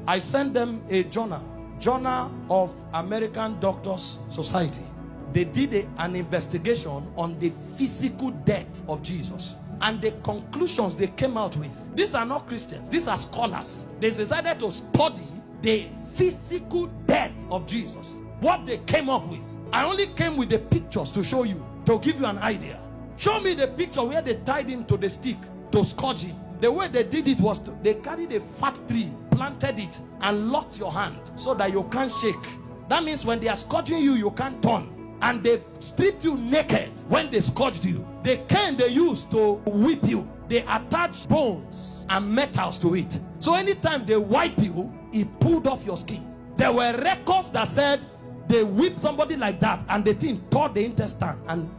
I sent them a journal of American Doctors Society. They did an investigation on the physical death of Jesus, and the conclusions they came out with. These are not Christians, these are scholars. They decided to study the physical death of Jesus. What they came up with, I only came with the pictures to show you, to give you an idea. Show me the picture where they tied him to the stick to scourge him. The way they did it was they carried a fat tree, planted it, and locked your hand so that you can't shake. That means when they are scourging you, you can't turn. And they stripped you naked when they scourged you. The cane they used to whip you, they attached bones and metals to it. So anytime they wipe you, it pulled off your skin. There were records that said they whipped somebody like that and the thing tore the intestine and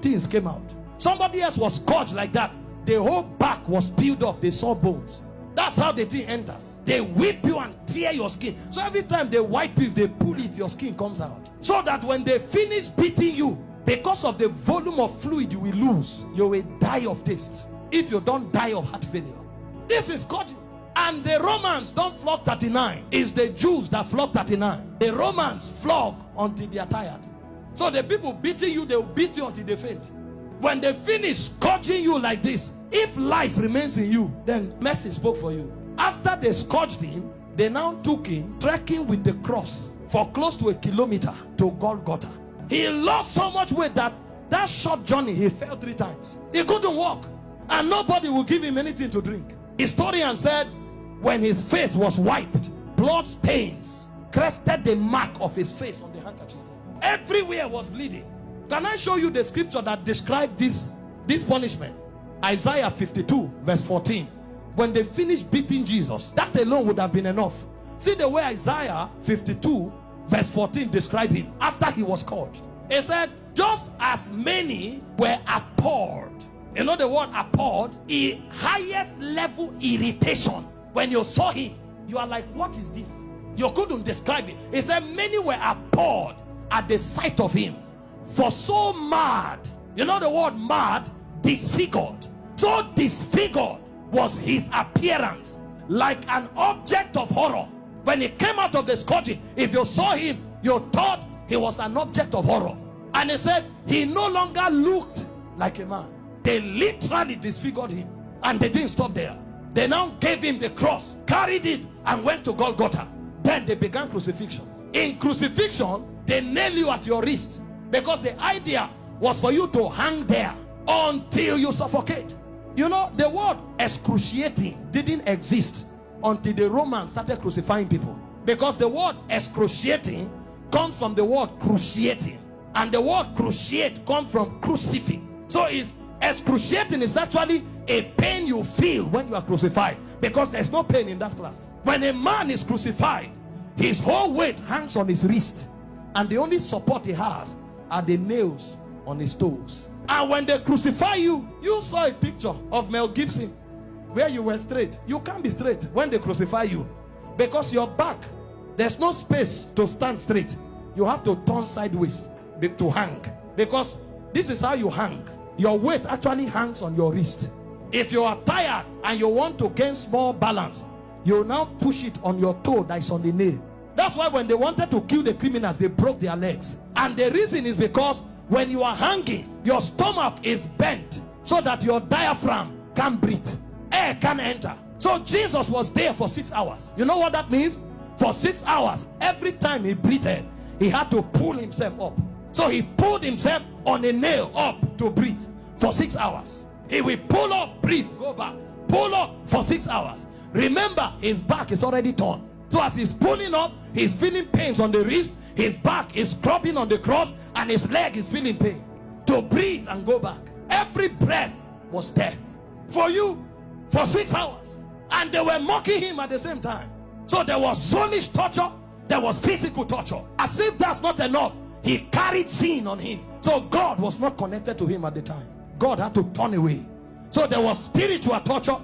things came out. Somebody else was scourged like that. The whole back was peeled off. They saw bones. That's how the thing enters. They whip you and tear your skin. So every time they wipe you, if they pull it, your skin comes out. So that when they finish beating you, because of the volume of fluid you will lose, you will die of taste. If you don't die of heart failure. This is scourging. And the Romans don't flog 39. It's the Jews that flog 39. The Romans flog until they are tired. So the people beating you, they will beat you until they faint. When they finish scourging you like this, if life remains in you, then mercy spoke for you. After they scourged him, they now took him trekking with the cross for close to 1 kilometer to Golgotha. He lost so much weight that short journey he fell 3 times. He couldn't walk, and nobody would give him anything to drink. Historian said when his face was wiped, blood stains crested the mark of his face on the handkerchief. Everywhere was bleeding. Can I show you the scripture that described this punishment? Isaiah 52 verse 14. When they finished beating Jesus, that alone would have been enough. See the way Isaiah 52 verse 14 described him after he was scourged. It said, just as many were appalled. You know the word appalled? The highest level irritation. When you saw him, you are like, what is this? You couldn't describe it. It said many were appalled at the sight of him. For so mad, you know the word mad? Disfigured. So disfigured was his appearance, like an object of horror. When he came out of the scourging, if you saw him, you thought he was an object of horror. And he said he no longer looked like a man. They literally disfigured him, and they didn't stop there. They now gave him the cross, carried it, and went to Golgotha. Then they began crucifixion. In crucifixion, they nail you at your wrist, because the idea was for you to hang there until you suffocate. You know, the word excruciating didn't exist until the Romans started crucifying people, because the word excruciating comes from the word cruciating, and the word cruciate comes from crucifix. So it's excruciating is actually a pain you feel when you are crucified, because there's no pain in that class. When a man is crucified, his whole weight hangs on his wrist, and the only support he has are the nails on his toes. And when they crucify you, you saw a picture of Mel Gibson where you were straight. You can't be straight when they crucify you, because your back, there's no space to stand straight. You have to turn sideways to hang, because this is how you hang. Your weight actually hangs on your wrist. If you are tired and you want to gain small balance, you now push it on your toe that is on the nail. That's why when they wanted to kill the criminals, they broke their legs. And the reason is because when you are hanging, your stomach is bent so that your diaphragm can't breathe. Air can't enter. So Jesus was there for 6 hours. You know what that means? For 6 hours, every time he breathed, he had to pull himself up. So he pulled himself on a nail up to breathe for 6 hours. He will pull up, breathe, go back, pull up for 6 hours. Remember, his back is already torn. So as he's pulling up, he's feeling pains on the wrist, his back is scrubbing on the cross, and his leg is feeling pain. To breathe and go back. Every breath was death for you for 6 hours. And they were mocking him at the same time. So there was soulish torture, there was physical torture. As if that's not enough, he carried sin on him. So God was not connected to him at the time. God had to turn away. So there was spiritual torture,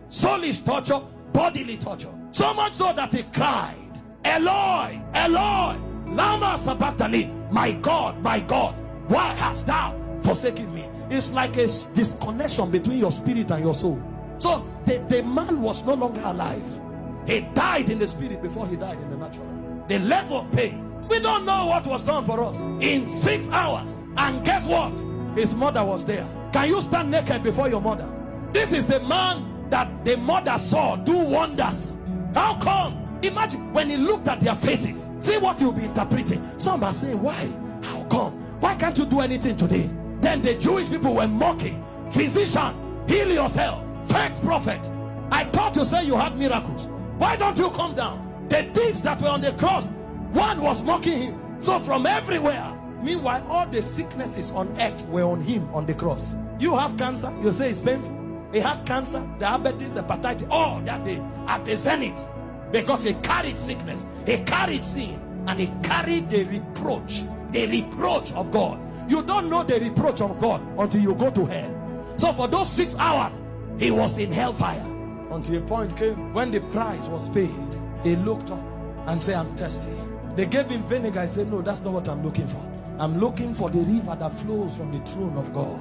soulish torture, bodily torture. So much so that he cried, Eloi, Eloi, lama sabachthani, my God, why hast thou forsaken me? It's like a disconnection between your spirit and your soul. So the man was no longer alive. He died in the spirit before he died in the natural. The level of pain. We don't know what was done for us in 6 hours. And guess what? His mother was there. Can you stand naked before your mother? This is the man that the mother saw do wonders. How come? Imagine when he looked at their faces. See what you'll be interpreting. Some are saying, why? How come? Why can't you do anything today? Then the Jewish people were mocking. Physician, heal yourself. Fake prophet. I thought you said you had miracles. Why don't you come down? The thieves that were on the cross, one was mocking him. So from everywhere. Meanwhile, all the sicknesses on earth were on him on the cross. You have cancer, you say it's painful. He had cancer, diabetes, hepatitis, all that day at the zenith. Because he carried sickness, he carried sin, and he carried the reproach of God. You don't know the reproach of God until you go to hell. So for those 6 hours, he was in hellfire. Until a point came when the price was paid. He looked up and said, I'm thirsty. They gave him vinegar. He said, no, that's not what I'm looking for. I'm looking for the river that flows from the throne of God.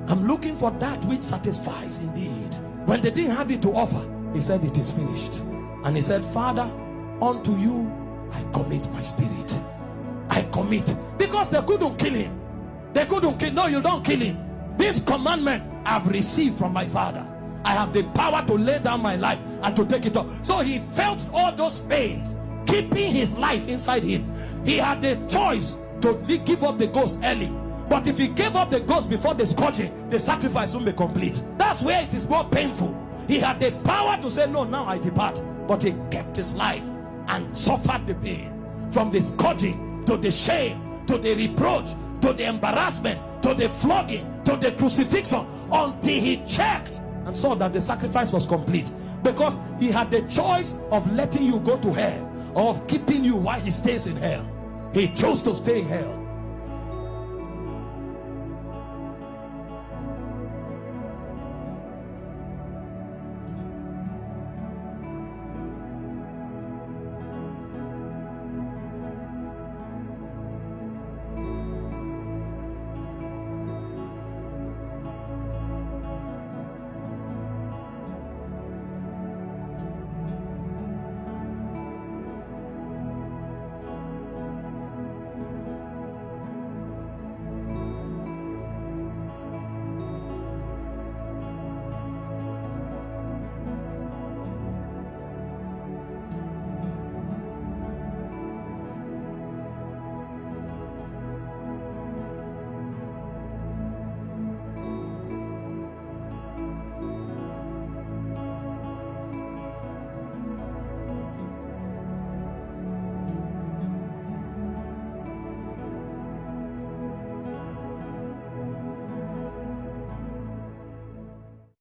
I'm looking for that which satisfies indeed. When they didn't have it to offer, he said, it is finished. And he said, Father, unto you I commit my spirit. I commit. Because they couldn't kill him. They couldn't kill. No, you don't kill him. This commandment I've received from my Father. I have the power to lay down my life and to take it up. So he felt all those pains, keeping his life inside him. He had the choice to give up the ghost early. But if he gave up the ghost before the scourging, the sacrifice won't be complete. That's where it is more painful. He had the power to say, no, now I depart. But he kept his life and suffered the pain. From the scourging, to the shame, to the reproach, to the embarrassment, to the flogging, to the crucifixion, until he checked and saw that the sacrifice was complete. Because he had the choice of letting you go to hell, or of keeping you while he stays in hell. He chose to stay in hell.